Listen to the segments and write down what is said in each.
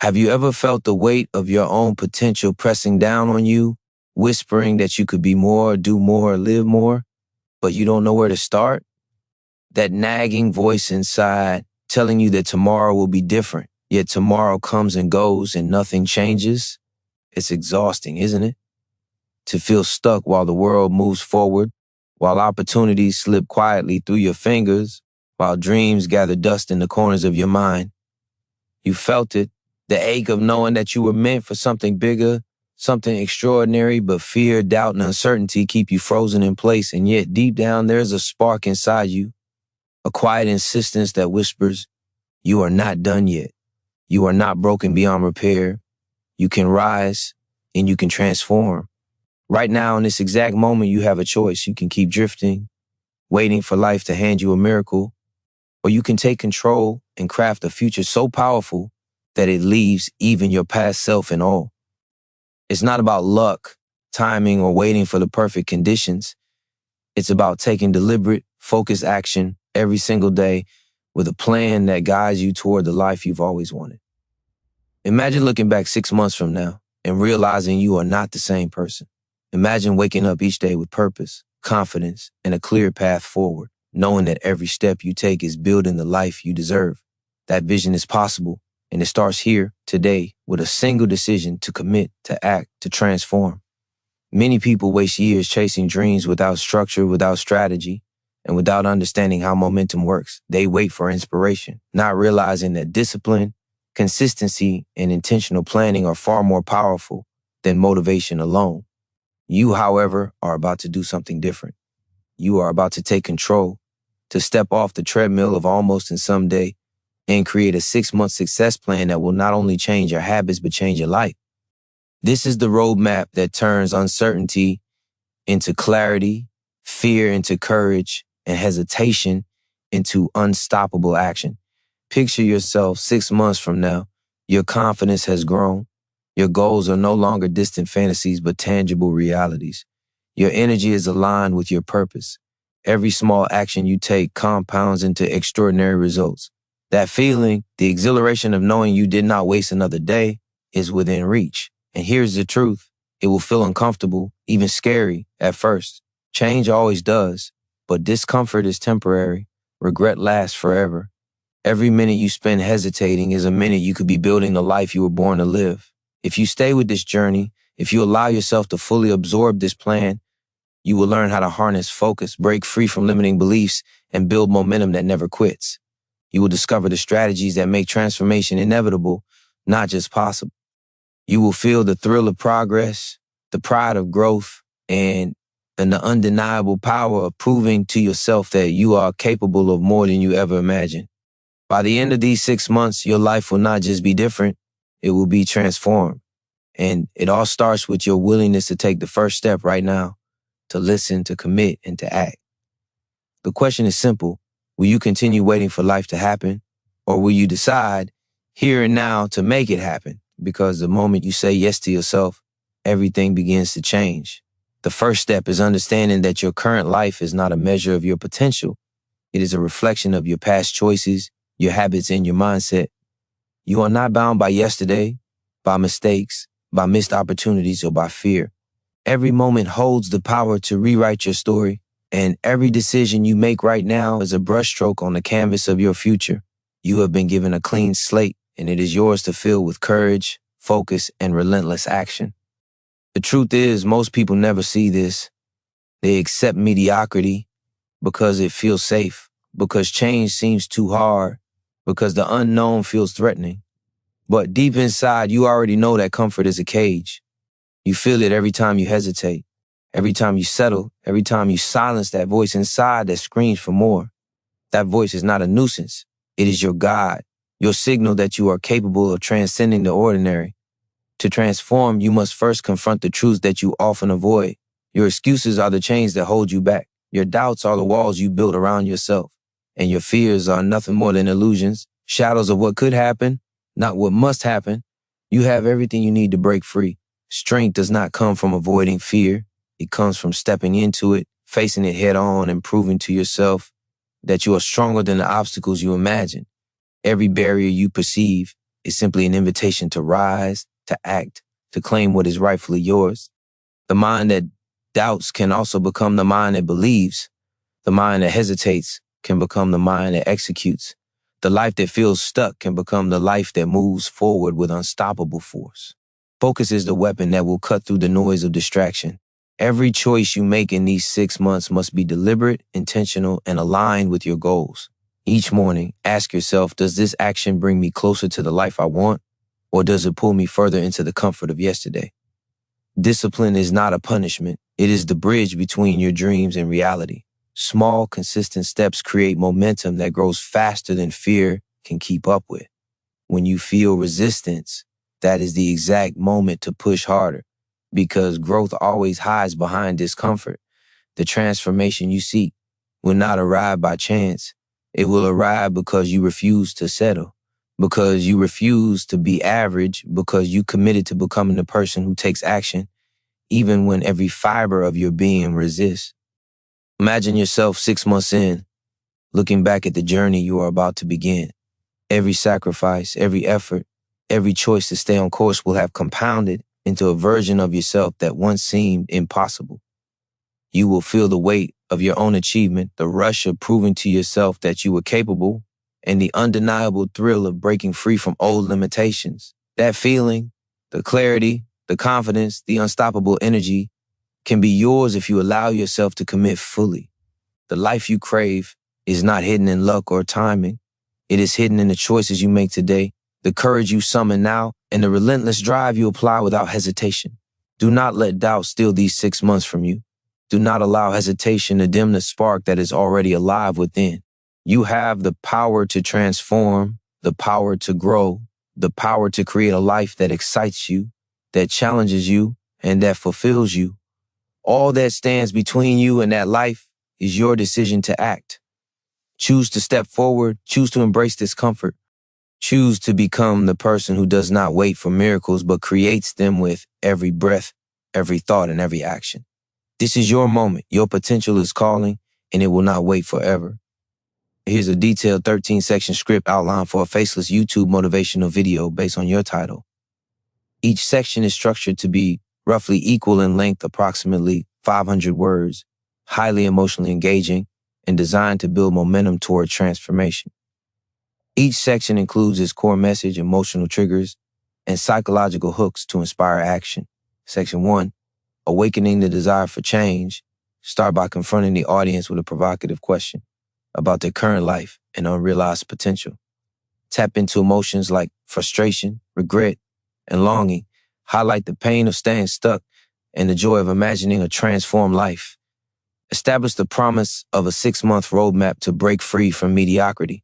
Have you ever felt the weight of your own potential pressing down on you, whispering that you could be more, do more, live more, but you don't know where to start? That nagging voice inside telling you that tomorrow will be different, yet tomorrow comes and goes and nothing changes? It's exhausting, isn't it? To feel stuck while the world moves forward, while opportunities slip quietly through your fingers, while dreams gather dust in the corners of your mind. You felt it, the ache of knowing that you were meant for something bigger, something extraordinary, but fear, doubt, and uncertainty keep you frozen in place, and yet deep down there's a spark inside you, a quiet insistence that whispers, you are not done yet. You are not broken beyond repair. You can rise and you can transform. Right now, in this exact moment, you have a choice. You can keep drifting, waiting for life to hand you a miracle, or you can take control and craft a future so powerful that it leaves even your past self in awe. It's not about luck, timing, or waiting for the perfect conditions. It's about taking deliberate, focused action every single day with a plan that guides you toward the life you've always wanted. Imagine looking back 6 months from now and realizing you are not the same person. Imagine waking up each day with purpose, confidence, and a clear path forward, knowing that every step you take is building the life you deserve. That vision is possible, and it starts here, today, with a single decision to commit, to act, to transform. Many people waste years chasing dreams without structure, without strategy, and without understanding how momentum works. They wait for inspiration, not realizing that discipline, consistency, and intentional planning are far more powerful than motivation alone. You, however, are about to do something different. You are about to take control, to step off the treadmill of almost and someday, and create a 6-month success plan that will not only change your habits, but change your life. This is the roadmap that turns uncertainty into clarity, fear into courage, and hesitation into unstoppable action. Picture yourself 6 months from now. Your confidence has grown. Your goals are no longer distant fantasies, but tangible realities. Your energy is aligned with your purpose. Every small action you take compounds into extraordinary results. That feeling, the exhilaration of knowing you did not waste another day, is within reach. And here's the truth. It will feel uncomfortable, even scary at first. Change always does, but discomfort is temporary. Regret lasts forever. Every minute you spend hesitating is a minute you could be building the life you were born to live. If you stay with this journey, if you allow yourself to fully absorb this plan, you will learn how to harness focus, break free from limiting beliefs, and build momentum that never quits. You will discover the strategies that make transformation inevitable, not just possible. You will feel the thrill of progress, the pride of growth, and the undeniable power of proving to yourself that you are capable of more than you ever imagined. By the end of these 6 months, your life will not just be different, it will be transformed. And it all starts with your willingness to take the first step right now, to listen, to commit, and to act. The question is simple. Will you continue waiting for life to happen? Or will you decide here and now to make it happen? Because the moment you say yes to yourself, everything begins to change. The first step is understanding that your current life is not a measure of your potential. It is a reflection of your past choices, your habits, and your mindset. You are not bound by yesterday, by mistakes, by missed opportunities, or by fear. Every moment holds the power to rewrite your story, and every decision you make right now is a brushstroke on the canvas of your future. You have been given a clean slate, and it is yours to fill with courage, focus, and relentless action. The truth is, most people never see this. They accept mediocrity because it feels safe, because change seems too hard, because the unknown feels threatening. But deep inside, you already know that comfort is a cage. You feel it every time you hesitate, every time you settle, every time you silence that voice inside that screams for more. That voice is not a nuisance. It is your guide, your signal that you are capable of transcending the ordinary. To transform, you must first confront the truths that you often avoid. Your excuses are the chains that hold you back. Your doubts are the walls you build around yourself. And your fears are nothing more than illusions, shadows of what could happen, not what must happen. You have everything you need to break free. Strength does not come from avoiding fear. It comes from stepping into it, facing it head on, and proving to yourself that you are stronger than the obstacles you imagine. Every barrier you perceive, is simply an invitation to rise, to act, to claim what is rightfully yours. The mind that doubts can also become the mind that believes. The mind that hesitates can become the mind that executes. The life that feels stuck can become the life that moves forward with unstoppable force. Focus is the weapon that will cut through the noise of distraction. Every choice you make in these 6 months must be deliberate, intentional, and aligned with your goals. Each morning, ask yourself, does this action bring me closer to the life I want, or does it pull me further into the comfort of yesterday? Discipline is not a punishment. It is the bridge between your dreams and reality. Small, consistent steps create momentum that grows faster than fear can keep up with. When you feel resistance, that is the exact moment to push harder, because growth always hides behind discomfort. The transformation you seek will not arrive by chance. It will arrive because you refuse to settle, because you refuse to be average, because you committed to becoming the person who takes action, even when every fiber of your being resists. Imagine yourself 6 months in, looking back at the journey you are about to begin. Every sacrifice, every effort, every choice to stay on course will have compounded into a version of yourself that once seemed impossible. You will feel the weight of your own achievement, the rush of proving to yourself that you were capable, and the undeniable thrill of breaking free from old limitations. That feeling, the clarity, the confidence, the unstoppable energy can be yours if you allow yourself to commit fully. The life you crave is not hidden in luck or timing. It is hidden in the choices you make today, the courage you summon now, and the relentless drive you apply without hesitation. Do not let doubt steal these 6 months from you. Do not allow hesitation to dim the spark that is already alive within. You have the power to transform, the power to grow, the power to create a life that excites you, that challenges you, and that fulfills you. All that stands between you and that life is your decision to act. Choose to step forward, choose to embrace discomfort, choose to become the person who does not wait for miracles but creates them with every breath, every thought, and every action. This is your moment. Your potential is calling, and it will not wait forever. Here's a detailed 13-section script outline for a faceless YouTube motivational video based on your title. Each section is structured to be roughly equal in length, approximately 500 words, highly emotionally engaging, and designed to build momentum toward transformation. Each section includes its core message, emotional triggers, and psychological hooks to inspire action. Section 1, Awakening the Desire for Change. Start by confronting the audience with a provocative question about their current life and unrealized potential. Tap into emotions like frustration, regret, and longing. Highlight the pain of staying stuck and the joy of imagining a transformed life. Establish the promise of a 6-month roadmap to break free from mediocrity.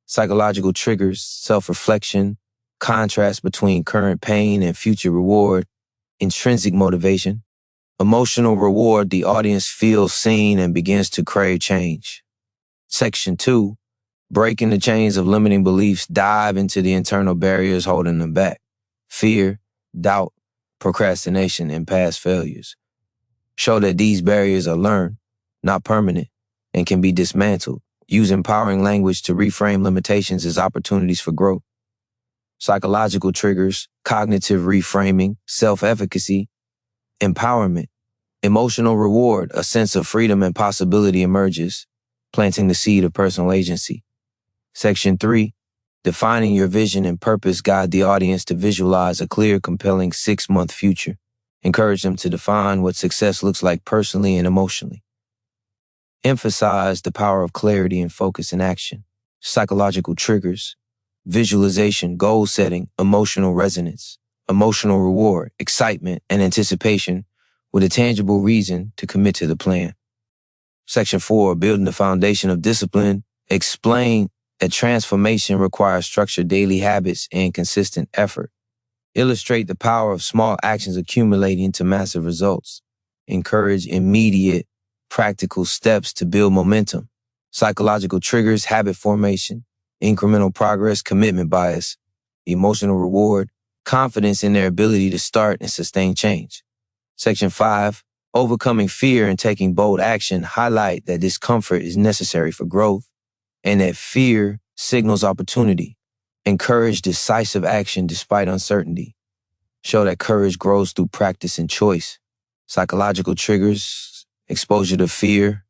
Psychological triggers, self-reflection, contrast between current pain and future reward, intrinsic motivation. Emotional reward, the audience feels seen and begins to crave change. Section 2, Breaking the chains of limiting beliefs. Dive into the internal barriers holding them back. Fear, doubt, procrastination, and past failures. Show that these barriers are learned, not permanent, and can be dismantled. Use empowering language to reframe limitations as opportunities for growth. Psychological triggers, cognitive reframing, self-efficacy, empowerment. Emotional reward, a sense of freedom and possibility emerges, planting the seed of personal agency. Section 3, Defining your vision and purpose. Guide the audience to visualize a clear, compelling 6-month future. Encourage them to define what success looks like personally and emotionally. Emphasize the power of clarity and focus in action. Psychological triggers, visualization, goal setting, emotional resonance, emotional reward, excitement, and anticipation with a tangible reason to commit to the plan. Section 4, Building the foundation of discipline. Explain that transformation requires structured daily habits and consistent effort. Illustrate the power of small actions accumulating into massive results. Encourage immediate, practical steps to build momentum. Psychological triggers, habit formation, incremental progress, commitment bias, emotional reward, confidence in their ability to start and sustain change. Section 5, Overcoming fear and taking bold action. Highlight that discomfort is necessary for growth and that fear signals opportunity. Encourage decisive action despite uncertainty. Show that courage grows through practice and choice. Psychological triggers, exposure to fear,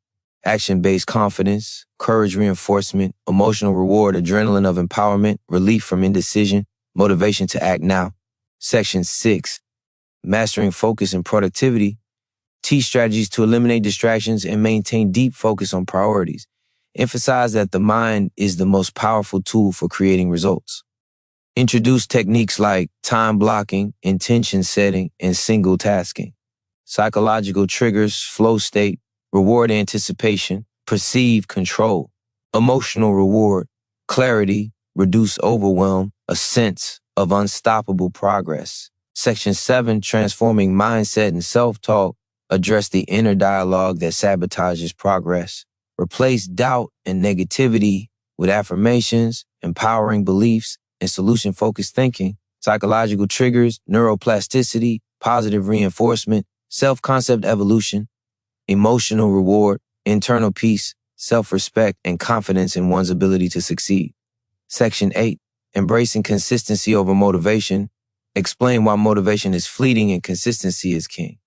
action-based confidence, courage reinforcement, emotional reward, adrenaline of empowerment, relief from indecision, motivation to act now. Section 6, mastering focus and productivity. Teach strategies to eliminate distractions and maintain deep focus on priorities. Emphasize that the mind is the most powerful tool for creating results. Introduce techniques like time blocking, intention setting, and single tasking. Psychological triggers, flow state, reward anticipation, perceive control. Emotional reward, clarity, reduce overwhelm, a sense of unstoppable progress. Section 7, transforming mindset and self-talk. Address the inner dialogue that sabotages progress. Replace doubt and negativity with affirmations, empowering beliefs, and solution-focused thinking. Psychological triggers, neuroplasticity, positive reinforcement, self-concept evolution, emotional reward, internal peace, self-respect, and confidence in one's ability to succeed. Section 8, embracing consistency over motivation. Explain why motivation is fleeting and consistency is king.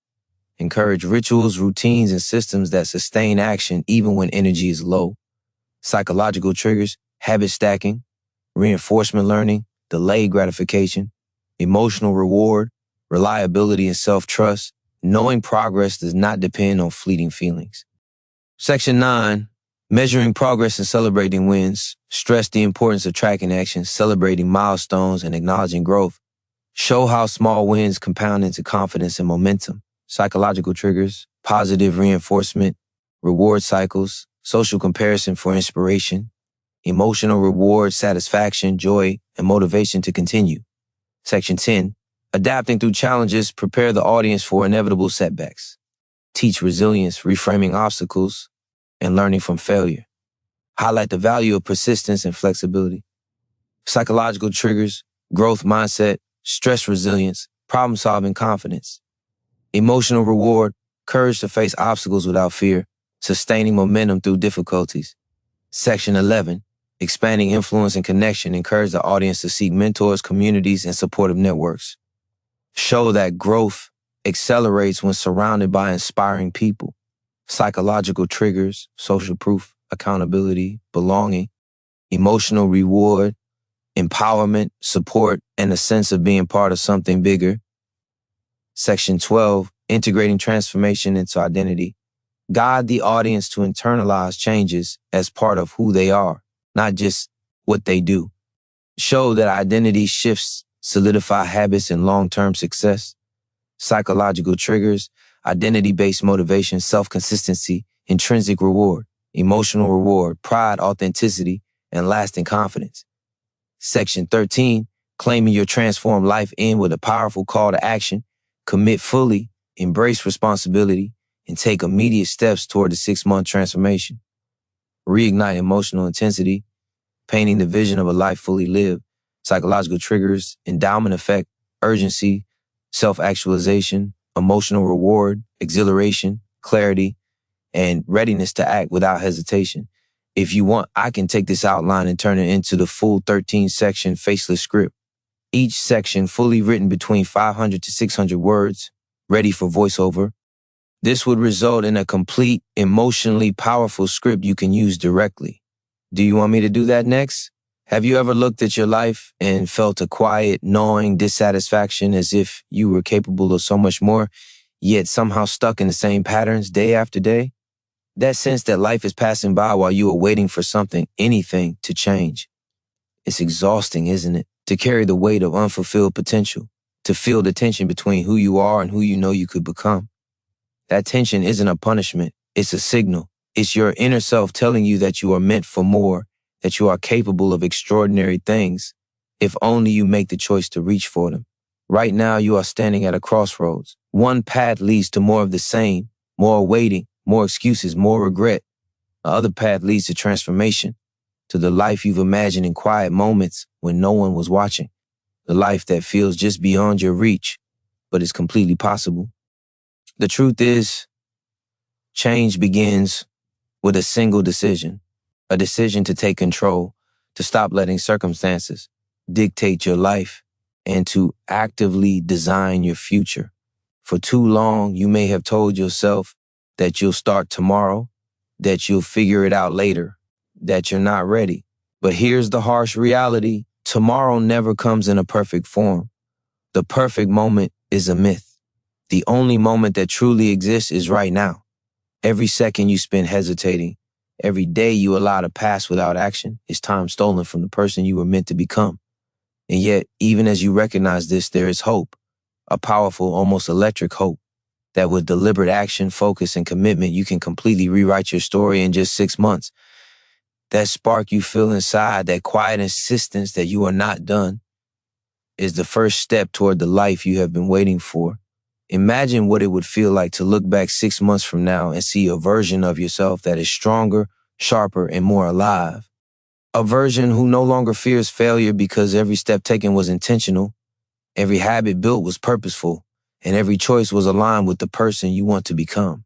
Encourage rituals, routines, and systems that sustain action even when energy is low. Psychological triggers, habit stacking, reinforcement learning, delayed gratification, emotional reward, reliability and self-trust. Knowing progress does not depend on fleeting feelings. Section 9, measuring progress and celebrating wins. Stress the importance of tracking action, celebrating milestones, and acknowledging growth. Show how small wins compound into confidence and momentum. Psychological triggers, positive reinforcement, reward cycles, social comparison for inspiration, emotional reward, satisfaction, joy, and motivation to continue. Section 10, adapting through challenges, prepare the audience for inevitable setbacks. Teach resilience, reframing obstacles, and learning from failure. Highlight the value of persistence and flexibility. Psychological triggers, growth mindset, stress resilience, problem-solving confidence. Emotional reward, courage to face obstacles without fear, sustaining momentum through difficulties. Section 11, expanding influence and connection, encourage the audience to seek mentors, communities, and supportive networks. Show that growth accelerates when surrounded by inspiring people. Psychological triggers, social proof, accountability, belonging, emotional reward, empowerment, support, and a sense of being part of something bigger. Section 12, integrating transformation into identity. Guide the audience to internalize changes as part of who they are, not just what they do. Show that identity shifts solidify habits and long-term success. Psychological triggers, identity-based motivation, self-consistency, intrinsic reward, emotional reward, pride, authenticity, and lasting confidence. Section 13, claiming your transformed life in with a powerful call to action. Commit fully, embrace responsibility, and take immediate steps toward the 6-month transformation. Reignite emotional intensity, painting the vision of a life fully lived. Psychological triggers, endowment effect, urgency, self-actualization, emotional reward, exhilaration, clarity, and readiness to act without hesitation. If you want, I can take this outline and turn it into the full 13-section faceless script. Each section fully written between 500 to 600 words, ready for voiceover. This would result in a complete, emotionally powerful script you can use directly. Do you want me to do that next? Have you ever looked at your life and felt a quiet, gnawing dissatisfaction as if you were capable of so much more, yet somehow stuck in the same patterns day after day? That sense that life is passing by while you are waiting for something, anything, to change. It's exhausting, isn't it? To carry the weight of unfulfilled potential, to feel the tension between who you are and who you know you could become. That tension isn't a punishment, it's a signal. It's your inner self telling you that you are meant for more, that you are capable of extraordinary things, if only you make the choice to reach for them. Right now, you are standing at a crossroads. One path leads to more of the same, more waiting, more excuses, more regret. The other path leads to transformation, to the life you've imagined in quiet moments when no one was watching. The life that feels just beyond your reach, but is completely possible. The truth is, change begins with a single decision, a decision to take control, to stop letting circumstances, dictate your life and to actively design your future. For too long, you may have told yourself that you'll start tomorrow, that you'll figure it out later, that you're not ready. But here's the harsh reality. Tomorrow never comes in a perfect form. The perfect moment is a myth. The only moment that truly exists is right now. Every second you spend hesitating, every day you allow to pass without action is time stolen from the person you were meant to become. And yet, even as you recognize this, there is hope, a powerful, almost electric hope, that with deliberate action, focus, and commitment, you can completely rewrite your story in just 6 months. That spark you feel inside, that quiet insistence that you are not done, is the first step toward the life you have been waiting for. Imagine what it would feel like to look back 6 months from now and see a version of yourself that is stronger, sharper, and more alive. A version who no longer fears failure because every step taken was intentional, every habit built was purposeful, and every choice was aligned with the person you want to become.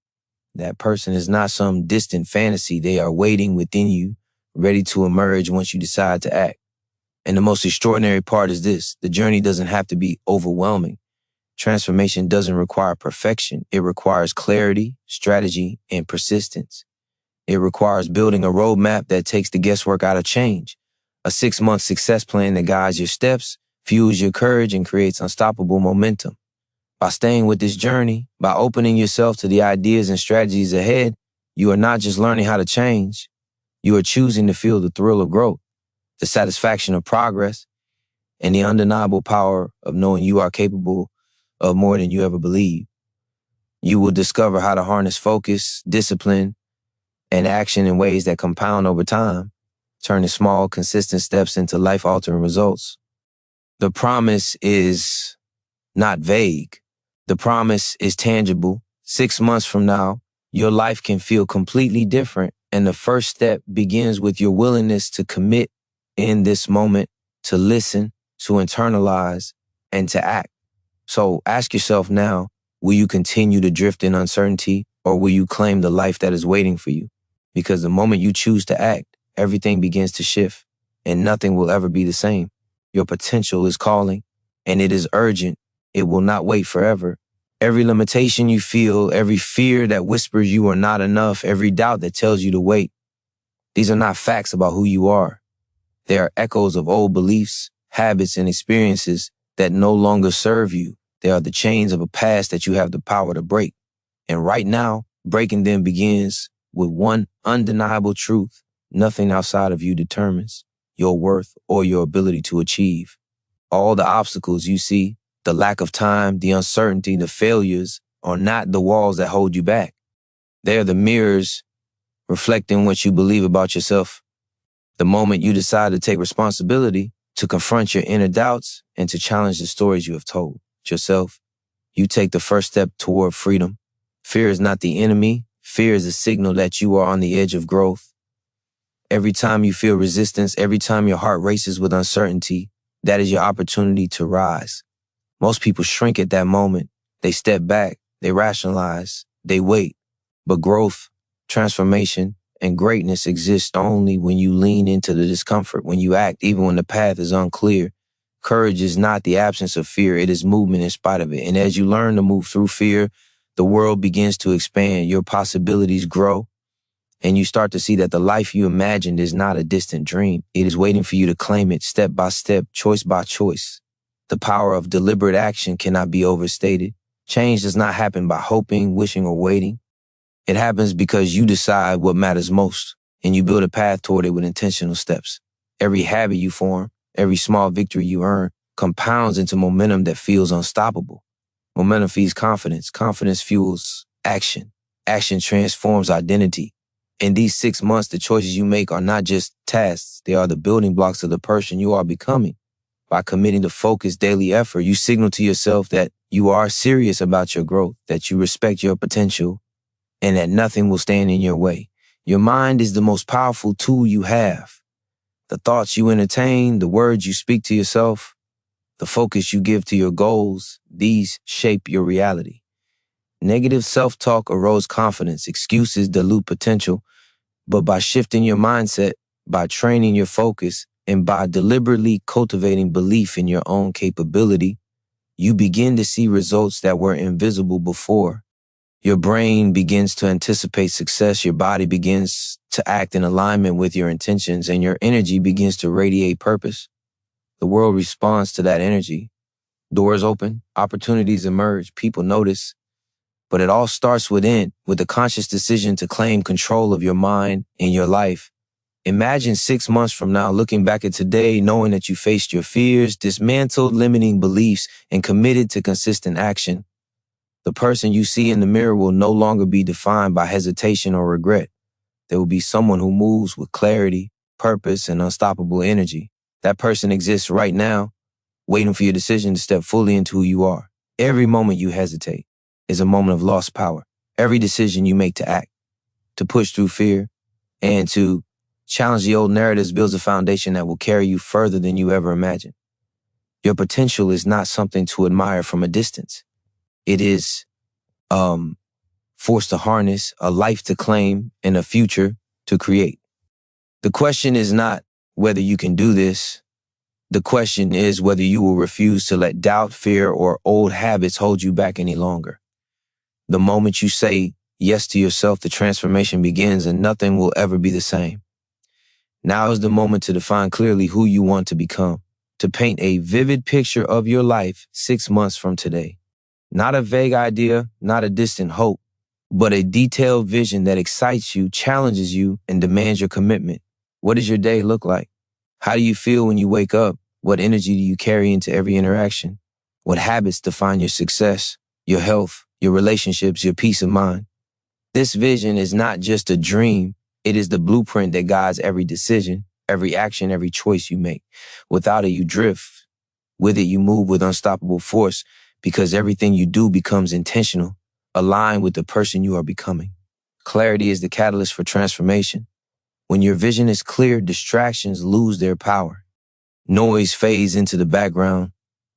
That person is not some distant fantasy. They are waiting within you, ready to emerge once you decide to act. And the most extraordinary part is this: the journey doesn't have to be overwhelming. Transformation doesn't require perfection. It requires clarity, strategy, and persistence. It requires building a roadmap that takes the guesswork out of change, a 6-month success plan that guides your steps, fuels your courage, and creates unstoppable momentum. By staying with this journey, by opening yourself to the ideas and strategies ahead, you are not just learning how to change, you are choosing to feel the thrill of growth, the satisfaction of progress, and the undeniable power of knowing you are capable of more than you ever believed. You will discover how to harness focus, discipline, and action in ways that compound over time, turning small, consistent steps into life-altering results. The promise is not vague. The promise is tangible. 6 months from now, your life can feel completely different, and the first step begins with your willingness to commit in this moment, to listen, to internalize, and to act. So ask yourself now, will you continue to drift in uncertainty, or will you claim the life that is waiting for you? Because the moment you choose to act, everything begins to shift, and nothing will ever be the same. Your potential is calling, and it is urgent. It will not wait forever. Every limitation you feel, every fear that whispers you are not enough, every doubt that tells you to wait, these are not facts about who you are. They are echoes of old beliefs, habits, and experiences that no longer serve you. They are the chains of a past that you have the power to break. And right now, breaking them begins with one undeniable truth: nothing outside of you determines your worth or your ability to achieve. All the obstacles you see, the lack of time, the uncertainty, the failures, are not the walls that hold you back. They are the mirrors reflecting what you believe about yourself. The moment you decide to take responsibility, to confront your inner doubts, and to challenge the stories you have told yourself, you take the first step toward freedom. Fear is not the enemy. Fear is a signal that you are on the edge of growth. Every time you feel resistance, every time your heart races with uncertainty, that is your opportunity to rise. Most people shrink at that moment. They step back, they rationalize, they wait. But growth, transformation, and greatness exist only when you lean into the discomfort, when you act even when the path is unclear. Courage is not the absence of fear, it is movement in spite of it. And as you learn to move through fear, the world begins to expand, your possibilities grow, and you start to see that the life you imagined is not a distant dream. It is waiting for you to claim it step by step, choice by choice. The power of deliberate action cannot be overstated. Change does not happen by hoping, wishing, or waiting. It happens because you decide what matters most, and you build a path toward it with intentional steps. Every habit you form, every small victory you earn, compounds into momentum that feels unstoppable. Momentum feeds confidence. Confidence fuels action. Action transforms identity. In these 6 months, the choices you make are not just tasks. They are the building blocks of the person you are becoming. By committing to focused daily effort, you signal to yourself that you are serious about your growth, that you respect your potential, and that nothing will stand in your way. Your mind is the most powerful tool you have. The thoughts you entertain, the words you speak to yourself, the focus you give to your goals, these shape your reality. Negative self-talk erodes confidence, excuses dilute potential, but by shifting your mindset, by training your focus, And by deliberately cultivating belief in your own capability, you begin to see results that were invisible before. Your brain begins to anticipate success, your body begins to act in alignment with your intentions, and your energy begins to radiate purpose. The world responds to that energy. Doors open, opportunities emerge, people notice. But it all starts within, with a conscious decision to claim control of your mind and your life. Imagine 6 months from now looking back at today, knowing that you faced your fears, dismantled limiting beliefs, and committed to consistent action. The person you see in the mirror will no longer be defined by hesitation or regret. There will be someone who moves with clarity, purpose, and unstoppable energy. That person exists right now, waiting for your decision to step fully into who you are. Every moment you hesitate is a moment of lost power. Every decision you make to act, to push through fear, and to challenge the old narratives builds a foundation that will carry you further than you ever imagined. Your potential is not something to admire from a distance. It is force to harness, a life to claim, and a future to create. The question is not whether you can do this. The question is whether you will refuse to let doubt, fear, or old habits hold you back any longer. The moment you say yes to yourself, the transformation begins and nothing will ever be the same. Now is the moment to define clearly who you want to become, to paint a vivid picture of your life 6 months from today. Not a vague idea, not a distant hope, but a detailed vision that excites you, challenges you, and demands your commitment. What does your day look like? How do you feel when you wake up? What energy do you carry into every interaction? What habits define your success, your health, your relationships, your peace of mind? This vision is not just a dream. It is the blueprint that guides every decision, every action, every choice you make. Without it, you drift. With it, you move with unstoppable force because everything you do becomes intentional, aligned with the person you are becoming. Clarity is the catalyst for transformation. When your vision is clear, distractions lose their power. Noise fades into the background.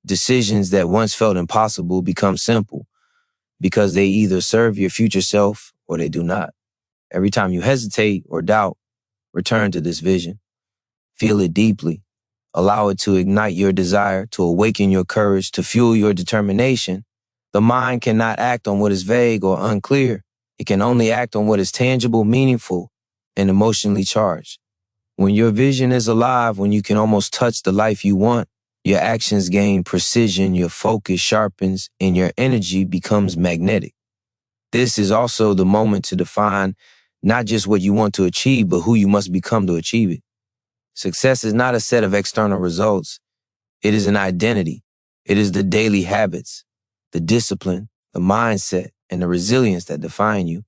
Decisions that once felt impossible become simple because they either serve your future self or they do not. Every time you hesitate or doubt, return to this vision. Feel it deeply. Allow it to ignite your desire, to awaken your courage, to fuel your determination. The mind cannot act on what is vague or unclear. It can only act on what is tangible, meaningful, and emotionally charged. When your vision is alive, when you can almost touch the life you want, your actions gain precision, your focus sharpens, and your energy becomes magnetic. This is also the moment to define not just what you want to achieve, but who you must become to achieve it. Success is not a set of external results. It is an identity. It is the daily habits, the discipline, the mindset, and the resilience that define you.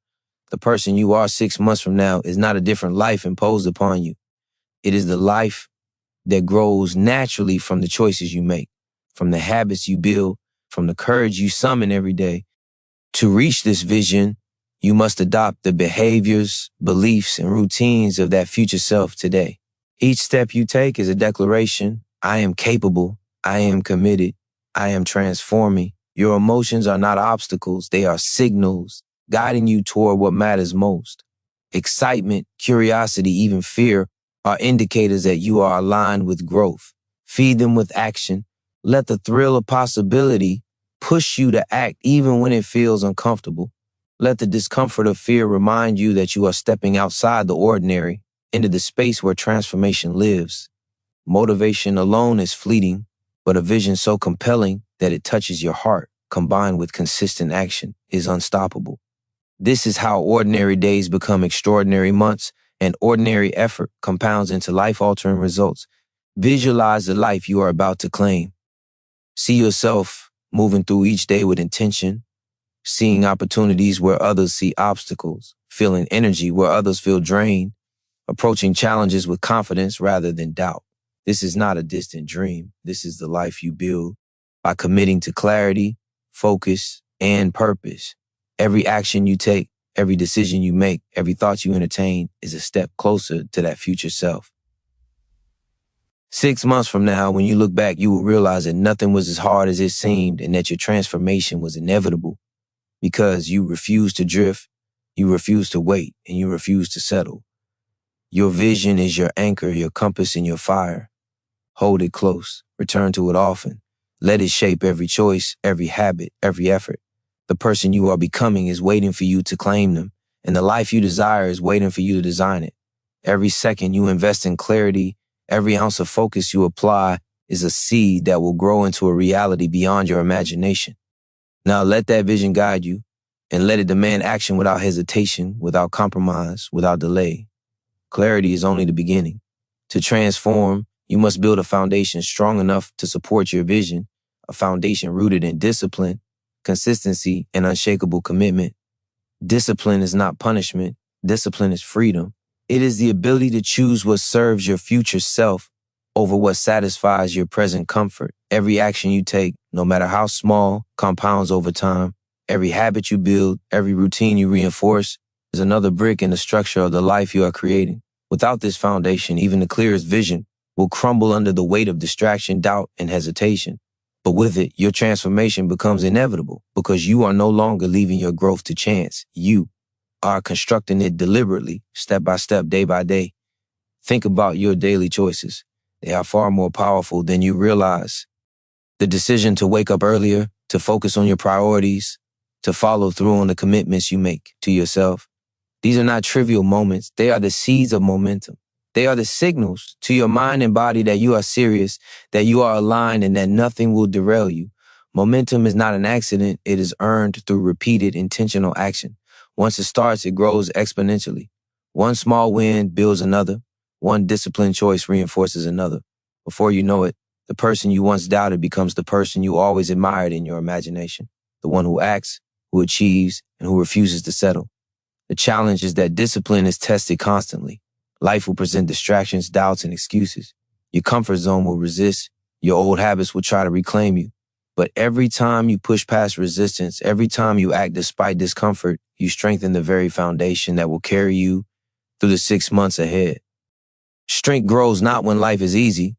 The person you are 6 months from now is not a different life imposed upon you. It is the life that grows naturally from the choices you make, from the habits you build, from the courage you summon every day. To reach this vision, you must adopt the behaviors, beliefs, and routines of that future self today. Each step you take is a declaration. I am capable. I am committed. I am transforming. Your emotions are not obstacles. They are signals guiding you toward what matters most. Excitement, curiosity, even fear are indicators that you are aligned with growth. Feed them with action. Let the thrill of possibility push you to act even when it feels uncomfortable. Let the discomfort of fear remind you that you are stepping outside the ordinary into the space where transformation lives. Motivation alone is fleeting, but a vision so compelling that it touches your heart, combined with consistent action, is unstoppable. This is how ordinary days become extraordinary months, and ordinary effort compounds into life-altering results. Visualize the life you are about to claim. See yourself moving through each day with intention, seeing opportunities where others see obstacles, feeling energy where others feel drained, approaching challenges with confidence rather than doubt. This is not a distant dream. This is the life you build by committing to clarity, focus, and purpose. Every action you take, every decision you make, every thought you entertain is a step closer to that future self. 6 months from now, when you look back, you will realize that nothing was as hard as it seemed and that your transformation was inevitable because you refused to drift, you refused to wait, and you refused to settle. Your vision is your anchor, your compass, and your fire. Hold it close. Return to it often. Let it shape every choice, every habit, every effort. The person you are becoming is waiting for you to claim them, and the life you desire is waiting for you to design it. Every second you invest in clarity, every ounce of focus you apply is a seed that will grow into a reality beyond your imagination. Now let that vision guide you, and let it demand action without hesitation, without compromise, without delay. Clarity is only the beginning. To transform, you must build a foundation strong enough to support your vision, a foundation rooted in discipline, consistency, and unshakable commitment. Discipline is not punishment. Discipline is freedom. It is the ability to choose what serves your future self over what satisfies your present comfort. Every action you take, no matter how small, compounds over time. Every habit you build, every routine you reinforce, is another brick in the structure of the life you are creating. Without this foundation, even the clearest vision will crumble under the weight of distraction, doubt, and hesitation. But with it, your transformation becomes inevitable because you are no longer leaving your growth to chance. You are constructing it deliberately, step by step, day by day. Think about your daily choices. They are far more powerful than you realize. The decision to wake up earlier, to focus on your priorities, to follow through on the commitments you make to yourself. These are not trivial moments. They are the seeds of momentum. They are the signals to your mind and body that you are serious, that you are aligned, and that nothing will derail you. Momentum is not an accident. It is earned through repeated intentional action. Once it starts, it grows exponentially. One small win builds another. One disciplined choice reinforces another. Before you know it, the person you once doubted becomes the person you always admired in your imagination. The one who acts, who achieves, and who refuses to settle. The challenge is that discipline is tested constantly. Life will present distractions, doubts, and excuses. Your comfort zone will resist. Your old habits will try to reclaim you. But every time you push past resistance, every time you act despite discomfort, you strengthen the very foundation that will carry you through the 6 months ahead. Strength grows not when life is easy,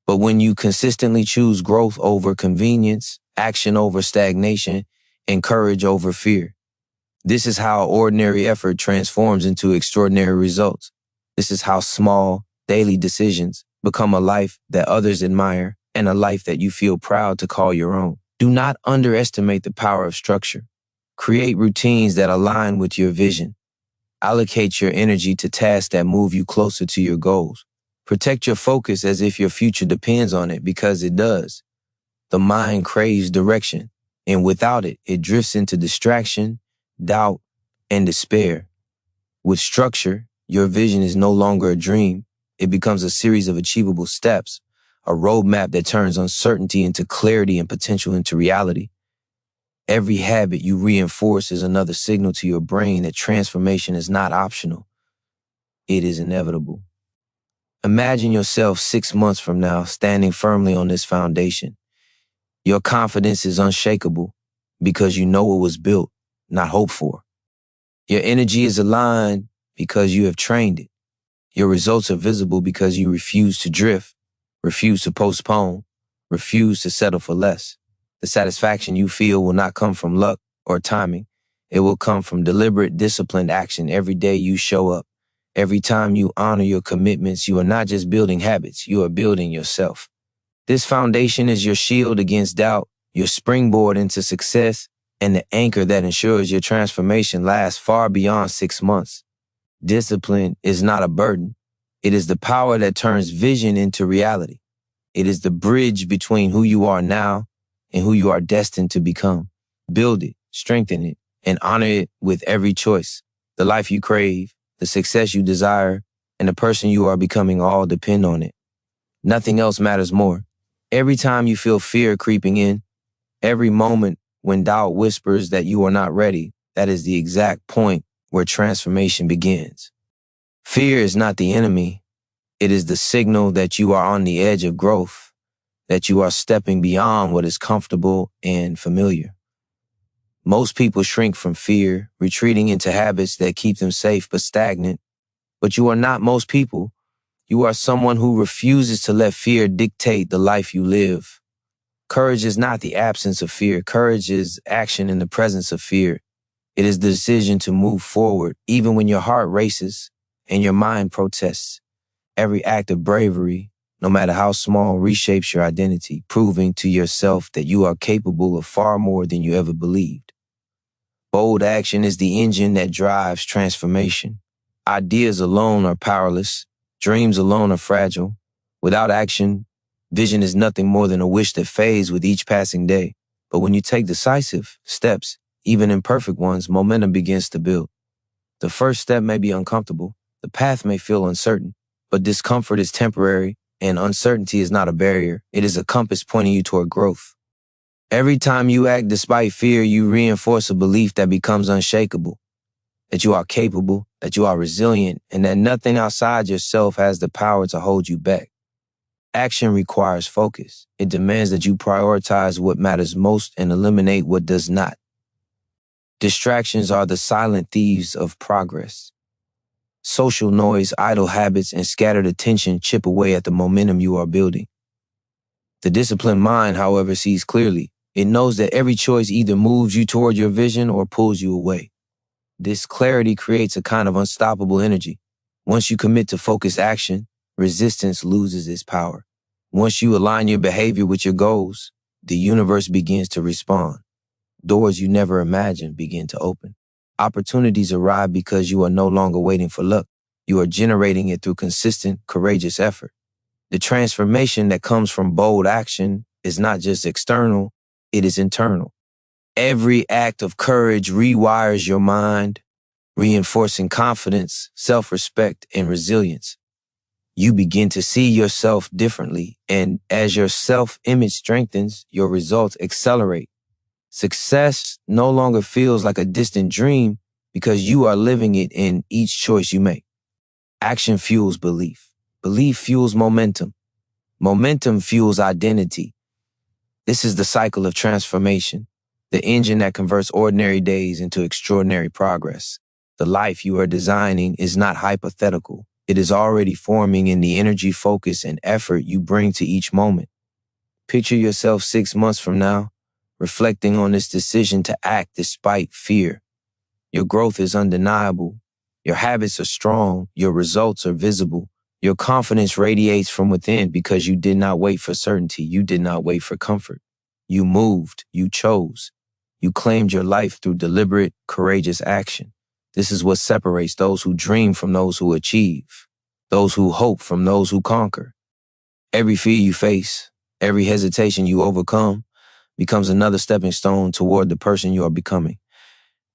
but when you consistently choose growth over convenience, action over stagnation, and courage over fear. This is how ordinary effort transforms into extraordinary results. This is how small, daily decisions become a life that others admire and a life that you feel proud to call your own. Do not underestimate the power of structure. Create routines that align with your vision. Allocate your energy to tasks that move you closer to your goals. Protect your focus as if your future depends on it, because it does. The mind craves direction, and without it, it drifts into distraction, doubt, and despair. With structure, your vision is no longer a dream. It becomes a series of achievable steps, a roadmap that turns uncertainty into clarity and potential into reality. Every habit you reinforce is another signal to your brain that transformation is not optional. It is inevitable. Imagine yourself 6 months from now standing firmly on this foundation. Your confidence is unshakable because you know it was built, not hoped for. Your energy is aligned because you have trained it. Your results are visible because you refuse to drift, refuse to postpone, refuse to settle for less. The satisfaction you feel will not come from luck or timing. It will come from deliberate, disciplined action every day you show up. Every time you honor your commitments, you are not just building habits, you are building yourself. This foundation is your shield against doubt, your springboard into success, and the anchor that ensures your transformation lasts far beyond 6 months. Discipline is not a burden. It is the power that turns vision into reality. It is the bridge between who you are now and who you are destined to become. Build it, strengthen it, and honor it with every choice. The life you crave, the success you desire, and the person you are becoming all depend on it. Nothing else matters more. Every time you feel fear creeping in, every moment when doubt whispers that you are not ready, that is the exact point where transformation begins. Fear is not the enemy. It is the signal that you are on the edge of growth, that you are stepping beyond what is comfortable and familiar. Most people shrink from fear, retreating into habits that keep them safe but stagnant. But you are not most people. You are someone who refuses to let fear dictate the life you live. Courage is not the absence of fear. Courage is action in the presence of fear. It is the decision to move forward, even when your heart races and your mind protests. Every act of bravery, no matter how small, reshapes your identity, proving to yourself that you are capable of far more than you ever believed. Bold action is the engine that drives transformation. Ideas alone are powerless. Dreams alone are fragile. Without action, vision is nothing more than a wish that fades with each passing day. But when you take decisive steps, even imperfect ones, momentum begins to build. The first step may be uncomfortable. The path may feel uncertain, but discomfort is temporary and uncertainty is not a barrier. It is a compass pointing you toward growth. Every time you act despite fear, you reinforce a belief that becomes unshakable, that you are capable, that you are resilient, and that nothing outside yourself has the power to hold you back. Action requires focus. It demands that you prioritize what matters most and eliminate what does not. Distractions are the silent thieves of progress. Social noise, idle habits, and scattered attention chip away at the momentum you are building. The disciplined mind, however, sees clearly. It knows that every choice either moves you toward your vision or pulls you away. This clarity creates a kind of unstoppable energy. Once you commit to focused action, resistance loses its power. Once you align your behavior with your goals, the universe begins to respond. Doors you never imagined begin to open. Opportunities arrive because you are no longer waiting for luck. You are generating it through consistent, courageous effort. The transformation that comes from bold action is not just external, it is internal. Every act of courage rewires your mind, reinforcing confidence, self-respect, and resilience. You begin to see yourself differently, and as your self-image strengthens, your results accelerate. Success no longer feels like a distant dream because you are living it in each choice you make. Action fuels belief. Belief fuels momentum. Momentum fuels identity. This is the cycle of transformation, the engine that converts ordinary days into extraordinary progress. The life you are designing is not hypothetical. It is already forming in the energy, focus, and effort you bring to each moment. Picture yourself 6 months from now, reflecting on this decision to act despite fear. Your growth is undeniable. Your habits are strong. Your results are visible. Your confidence radiates from within because you did not wait for certainty. You did not wait for comfort. You moved. You chose. You claimed your life through deliberate, courageous action. This is what separates those who dream from those who achieve, those who hope from those who conquer. Every fear you face, every hesitation you overcome, becomes another stepping stone toward the person you are becoming.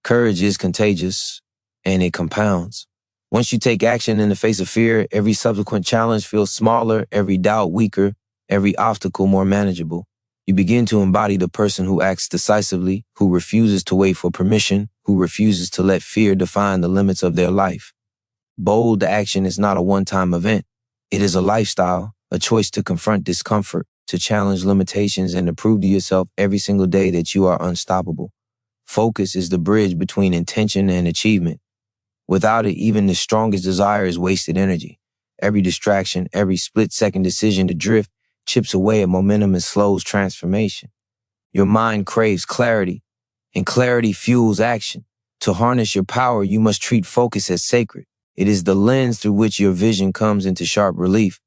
Courage is contagious, and it compounds. Once you take action in the face of fear, every subsequent challenge feels smaller, every doubt weaker, every obstacle more manageable. You begin to embody the person who acts decisively, who refuses to wait for permission, who refuses to let fear define the limits of their life. Bold action is not a one-time event. It is a lifestyle, a choice to confront discomfort, to challenge limitations, and to prove to yourself every single day that you are unstoppable. Focus is the bridge between intention and achievement. Without it, even the strongest desire is wasted energy. Every distraction, every split-second decision to drift chips away at momentum and slows transformation. Your mind craves clarity, and clarity fuels action. To harness your power, you must treat focus as sacred. It is the lens through which your vision comes into sharp relief.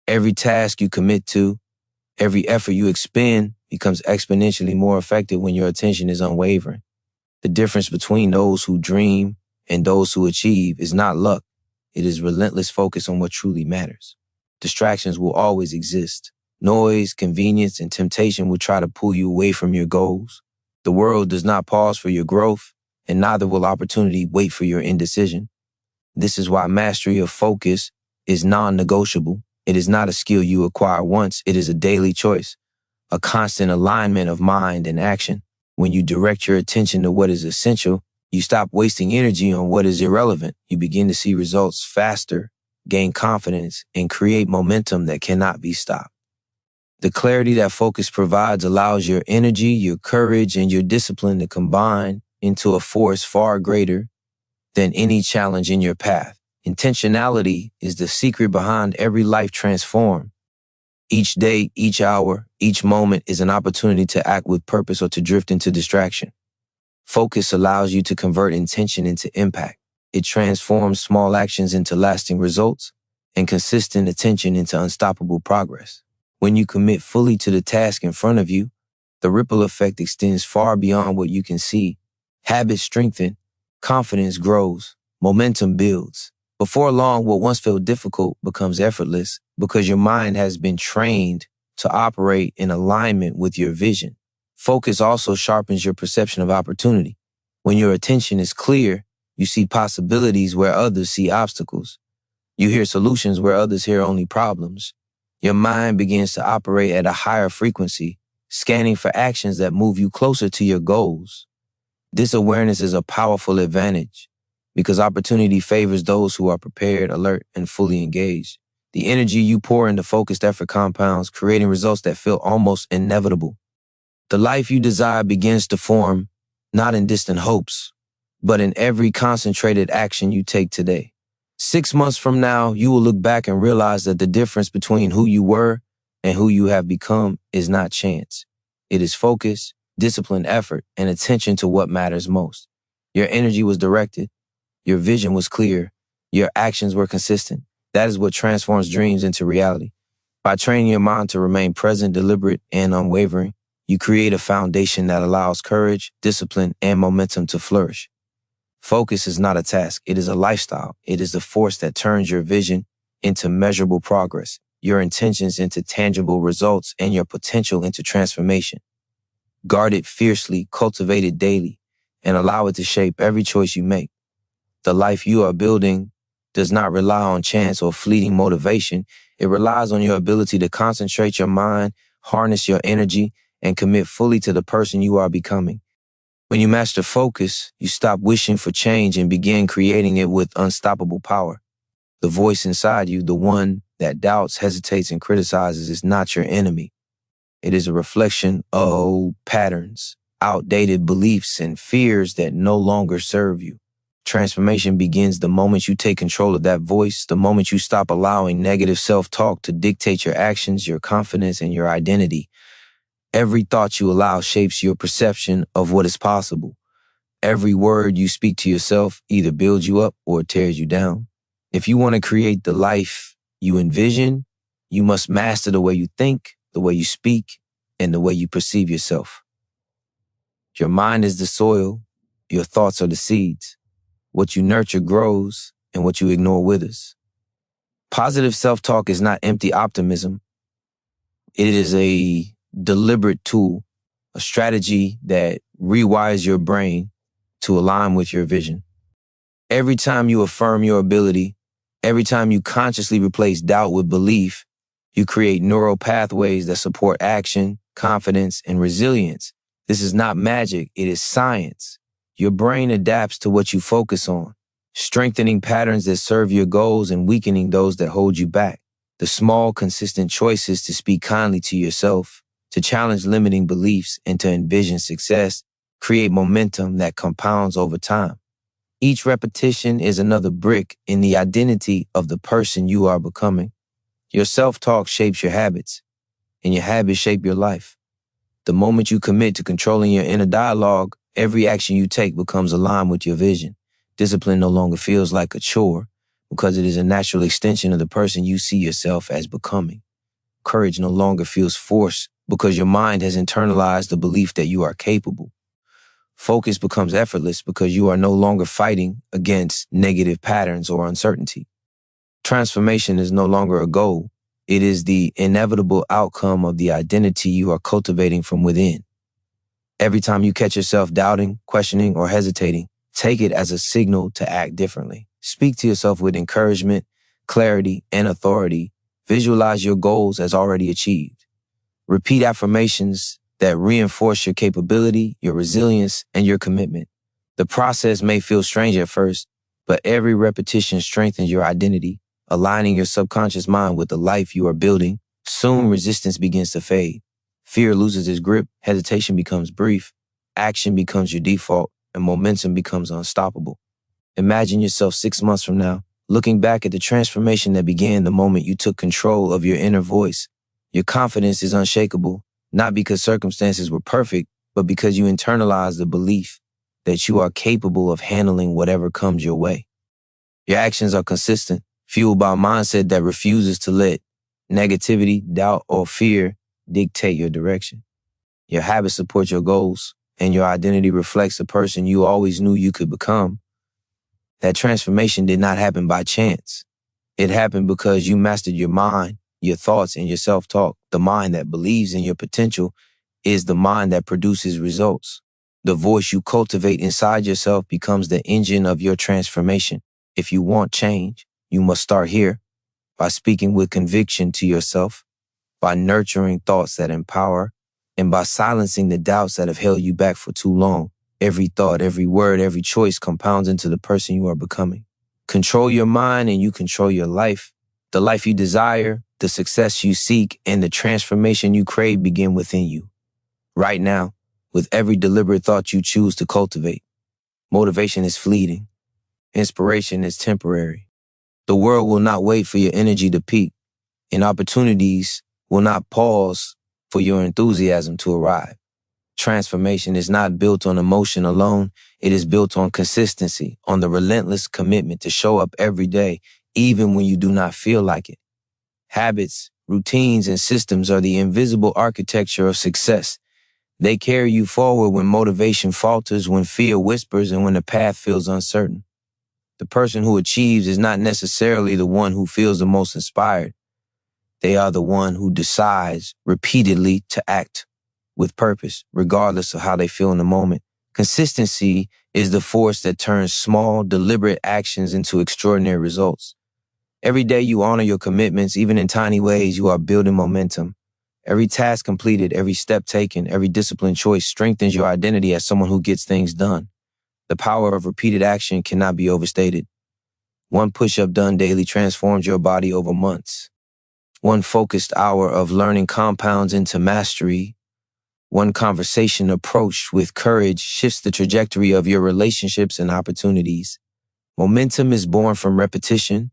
Every task you commit to, every effort you expend becomes exponentially more effective when your attention is unwavering. The difference between those who dream and those who achieve is not luck. It is relentless focus on what truly matters. Distractions will always exist. Noise, convenience, and temptation will try to pull you away from your goals. The world does not pause for your growth, and neither will opportunity wait for your indecision. This is why mastery of focus is non-negotiable. It is not a skill you acquire once. It is a daily choice, a constant alignment of mind and action. When you direct your attention to what is essential, you stop wasting energy on what is irrelevant. You begin to see results faster, gain confidence, and create momentum that cannot be stopped. The clarity that focus provides allows your energy, your courage, and your discipline to combine into a force far greater than any challenge in your path. Intentionality is the secret behind every life transformed. Each day, each hour, each moment is an opportunity to act with purpose or to drift into distraction. Focus allows you to convert intention into impact. It transforms small actions into lasting results, and consistent attention into unstoppable progress. When you commit fully to the task in front of you, the ripple effect extends far beyond what you can see. Habits strengthen, confidence grows, momentum builds. Before long, what once felt difficult becomes effortless because your mind has been trained to operate in alignment with your vision. Focus also sharpens your perception of opportunity. When your attention is clear, you see possibilities where others see obstacles. You hear solutions where others hear only problems. Your mind begins to operate at a higher frequency, scanning for actions that move you closer to your goals. This awareness is a powerful advantage because opportunity favors those who are prepared, alert, and fully engaged. The energy you pour into focused effort compounds, creating results that feel almost inevitable. The life you desire begins to form, not in distant hopes, but in every concentrated action you take today. 6 months from now, you will look back and realize that the difference between who you were and who you have become is not chance. It is focus, disciplined effort, and attention to what matters most. Your energy was directed, your vision was clear, your actions were consistent. That is what transforms dreams into reality. By training your mind to remain present, deliberate, and unwavering, you create a foundation that allows courage, discipline, and momentum to flourish. Focus is not a task, it is a lifestyle. It is the force that turns your vision into measurable progress, your intentions into tangible results, and your potential into transformation. Guard it fiercely, cultivate it daily, and allow it to shape every choice you make. The life you are building does not rely on chance or fleeting motivation. It relies on your ability to concentrate your mind, harness your energy, and commit fully to the person you are becoming. When you master focus, you stop wishing for change and begin creating it with unstoppable power. The voice inside you, the one that doubts, hesitates, and criticizes, is not your enemy. It is a reflection of old patterns, outdated beliefs, and fears that no longer serve you. Transformation begins the moment you take control of that voice, the moment you stop allowing negative self-talk to dictate your actions, your confidence, and your identity. Every thought you allow shapes your perception of what is possible. Every word you speak to yourself either builds you up or tears you down. If you want to create the life you envision, you must master the way you think, the way you speak, and the way you perceive yourself. Your mind is the soil, your thoughts are the seeds. What you nurture grows, and what you ignore withers. Positive self-talk is not empty optimism. It is a deliberate tool, a strategy that rewires your brain to align with your vision. Every time you affirm your ability, every time you consciously replace doubt with belief, you create neural pathways that support action, confidence, and resilience. This is not magic, it is science. Your brain adapts to what you focus on, strengthening patterns that serve your goals and weakening those that hold you back. The small, consistent choices to speak kindly to yourself, to challenge limiting beliefs, and to envision success create momentum that compounds over time. Each repetition is another brick in the identity of the person you are becoming. Your self-talk shapes your habits, and your habits shape your life. The moment you commit to controlling your inner dialogue, every action you take becomes aligned with your vision. Discipline no longer feels like a chore because it is a natural extension of the person you see yourself as becoming. Courage no longer feels forced because your mind has internalized the belief that you are capable. Focus becomes effortless because you are no longer fighting against negative patterns or uncertainty. Transformation is no longer a goal. It is the inevitable outcome of the identity you are cultivating from within. Every time you catch yourself doubting, questioning, or hesitating, take it as a signal to act differently. Speak to yourself with encouragement, clarity, and authority. Visualize your goals as already achieved. Repeat affirmations that reinforce your capability, your resilience, and your commitment. The process may feel strange at first, but every repetition strengthens your identity, aligning your subconscious mind with the life you are building. Soon, resistance begins to fade. Fear loses its grip, hesitation becomes brief, action becomes your default, and momentum becomes unstoppable. Imagine yourself 6 months from now, looking back at the transformation that began the moment you took control of your inner voice. Your confidence is unshakable, not because circumstances were perfect, but because you internalized the belief that you are capable of handling whatever comes your way. Your actions are consistent, fueled by a mindset that refuses to let negativity, doubt, or fear dictate your direction. Your habits support your goals, and your identity reflects the person you always knew you could become. That transformation did not happen by chance. It happened because you mastered your mind, your thoughts, and your self-talk. The mind that believes in your potential is the mind that produces results. The voice you cultivate inside yourself becomes the engine of your transformation. If you want change, you must start here, by speaking with conviction to yourself, by nurturing thoughts that empower, and by silencing the doubts that have held you back for too long. Every thought, every word, every choice compounds into the person you are becoming. Control your mind and you control your life. The life you desire, the success you seek, and the transformation you crave begin within you. Right now, with every deliberate thought you choose to cultivate. Motivation is fleeting. Inspiration is temporary. The world will not wait for your energy to peak, and opportunities will not pause for your enthusiasm to arrive. Transformation is not built on emotion alone. It is built on consistency, on the relentless commitment to show up every day, even when you do not feel like it. Habits, routines, and systems are the invisible architecture of success. They carry you forward when motivation falters, when fear whispers, and when the path feels uncertain. The person who achieves is not necessarily the one who feels the most inspired. They are the one who decides repeatedly to act with purpose, regardless of how they feel in the moment. Consistency is the force that turns small, deliberate actions into extraordinary results. Every day you honor your commitments, even in tiny ways, you are building momentum. Every task completed, every step taken, every disciplined choice strengthens your identity as someone who gets things done. The power of repeated action cannot be overstated. One push-up done daily transforms your body over months. One focused hour of learning compounds into mastery. One conversation approached with courage shifts the trajectory of your relationships and opportunities. Momentum is born from repetition,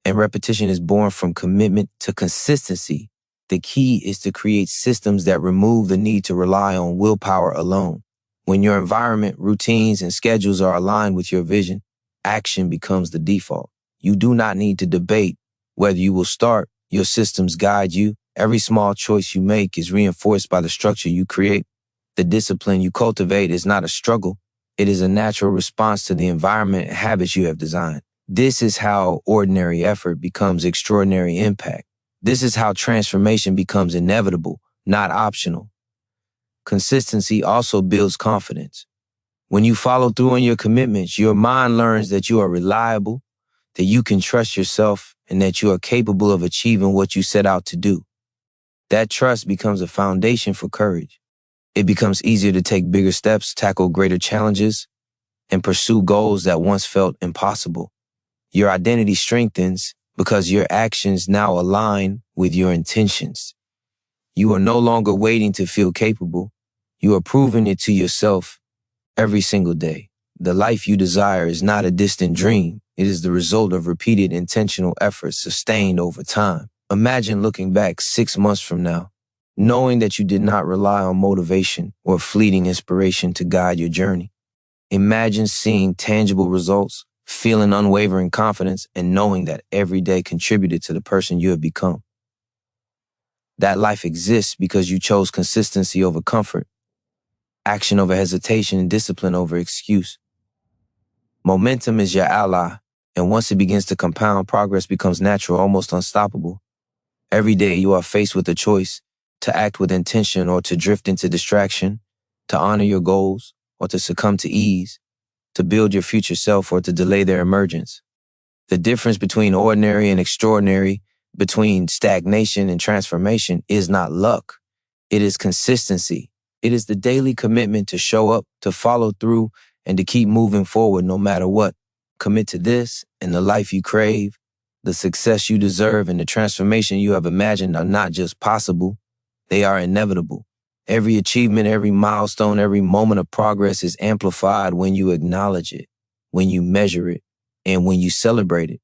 and repetition is born from commitment to consistency. The key is to create systems that remove the need to rely on willpower alone. When your environment, routines, and schedules are aligned with your vision, action becomes the default. You do not need to debate whether you will start. Your systems guide you. Every small choice you make is reinforced by the structure you create. The discipline you cultivate is not a struggle. It is a natural response to the environment and habits you have designed. This is how ordinary effort becomes extraordinary impact. This is how transformation becomes inevitable, not optional. Consistency also builds confidence. When you follow through on your commitments, your mind learns that you are reliable, that you can trust yourself, and that you are capable of achieving what you set out to do. That trust becomes a foundation for courage. It becomes easier to take bigger steps, tackle greater challenges, and pursue goals that once felt impossible. Your identity strengthens because your actions now align with your intentions. You are no longer waiting to feel capable. You are proving it to yourself every single day. The life you desire is not a distant dream. It is the result of repeated intentional efforts sustained over time. Imagine looking back 6 months from now, knowing that you did not rely on motivation or fleeting inspiration to guide your journey. Imagine seeing tangible results, feeling unwavering confidence, and knowing that every day contributed to the person you have become. That life exists because you chose consistency over comfort, action over hesitation, and discipline over excuse. Momentum is your ally, and once it begins to compound, progress becomes natural, almost unstoppable. Every day you are faced with a choice: to act with intention or to drift into distraction, to honor your goals or to succumb to ease, to build your future self or to delay their emergence. The difference between ordinary and extraordinary, between stagnation and transformation, is not luck. It is consistency. It is the daily commitment to show up, to follow through, and to keep moving forward no matter what. Commit to this, and the life you crave, the success you deserve, and the transformation you have imagined are not just possible, they are inevitable. Every achievement, every milestone, every moment of progress is amplified when you acknowledge it, when you measure it, and when you celebrate it.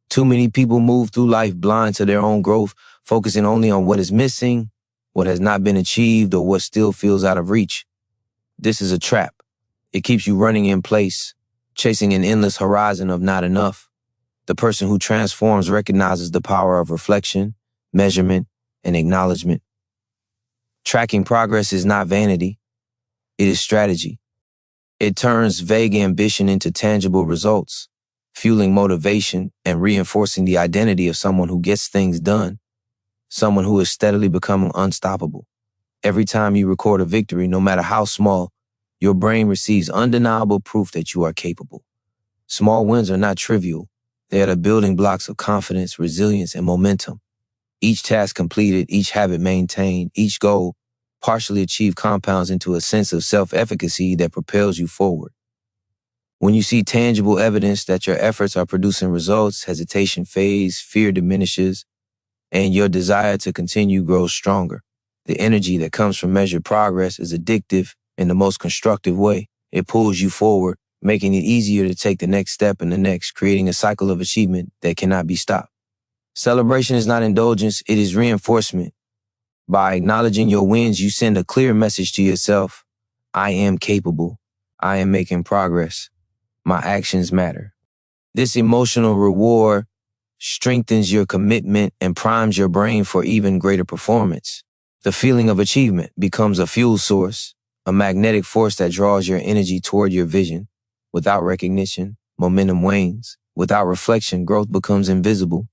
Too many people move through life blind to their own growth, focusing only on what is missing, what has not been achieved, or what still feels out of reach. This is a trap. It keeps you running in place, chasing an endless horizon of not enough. The person who transforms recognizes the power of reflection, measurement, and acknowledgement. Tracking progress is not vanity, it is strategy. It turns vague ambition into tangible results, fueling motivation and reinforcing the identity of someone who gets things done, someone who is steadily becoming unstoppable. Every time you record a victory, no matter how small, your brain receives undeniable proof that you are capable. Small wins are not trivial. They are the building blocks of confidence, resilience, and momentum. Each task completed, each habit maintained, each goal partially achieved compounds into a sense of self-efficacy that propels you forward. When you see tangible evidence that your efforts are producing results, hesitation fades, fear diminishes, and your desire to continue grows stronger. The energy that comes from measured progress is addictive in the most constructive way. It pulls you forward, making it easier to take the next step and the next, creating a cycle of achievement that cannot be stopped. Celebration is not indulgence, it is reinforcement. By acknowledging your wins, you send a clear message to yourself. I am capable. I am making progress. My actions matter. This emotional reward strengthens your commitment and primes your brain for even greater performance. The feeling of achievement becomes a fuel source, a magnetic force that draws your energy toward your vision. Without recognition, momentum wanes. Without reflection, growth becomes invisible.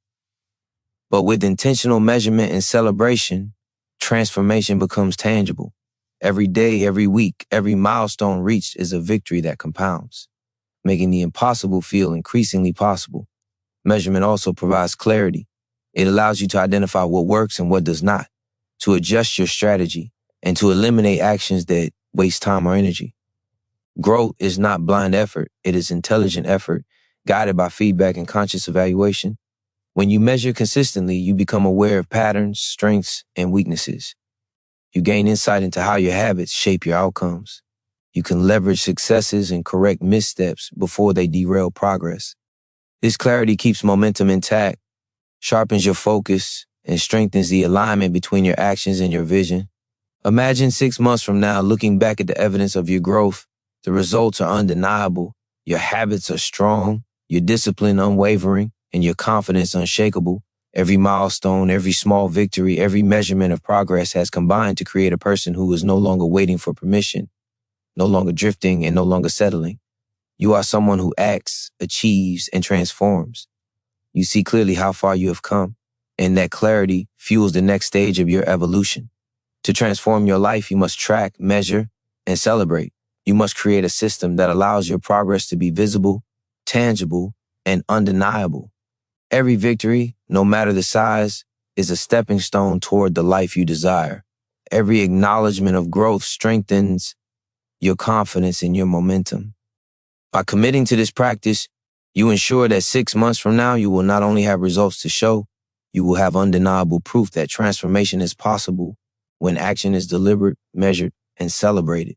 But with intentional measurement and celebration, transformation becomes tangible. Every day, every week, every milestone reached is a victory that compounds, making the impossible feel increasingly possible. Measurement also provides clarity. It allows you to identify what works and what does not, to adjust your strategy, and to eliminate actions that waste time or energy. Growth is not blind effort, it is intelligent effort, guided by feedback and conscious evaluation. When you measure consistently, you become aware of patterns, strengths, and weaknesses. You gain insight into how your habits shape your outcomes. You can leverage successes and correct missteps before they derail progress. This clarity keeps momentum intact, sharpens your focus, and strengthens the alignment between your actions and your vision. Imagine 6 months from now looking back at the evidence of your growth. The results are undeniable. Your habits are strong, your discipline unwavering, and your confidence unshakable. Every milestone, every small victory, every measurement of progress has combined to create a person who is no longer waiting for permission, no longer drifting, and no longer settling. You are someone who acts, achieves, and transforms. You see clearly how far you have come, and that clarity fuels the next stage of your evolution. To transform your life, you must track, measure, and celebrate. You must create a system that allows your progress to be visible, tangible, and undeniable. Every victory, no matter the size, is a stepping stone toward the life you desire. Every acknowledgement of growth strengthens your confidence and your momentum. By committing to this practice, you ensure that 6 months from now, you will not only have results to show, you will have undeniable proof that transformation is possible when action is deliberate, measured, and celebrated.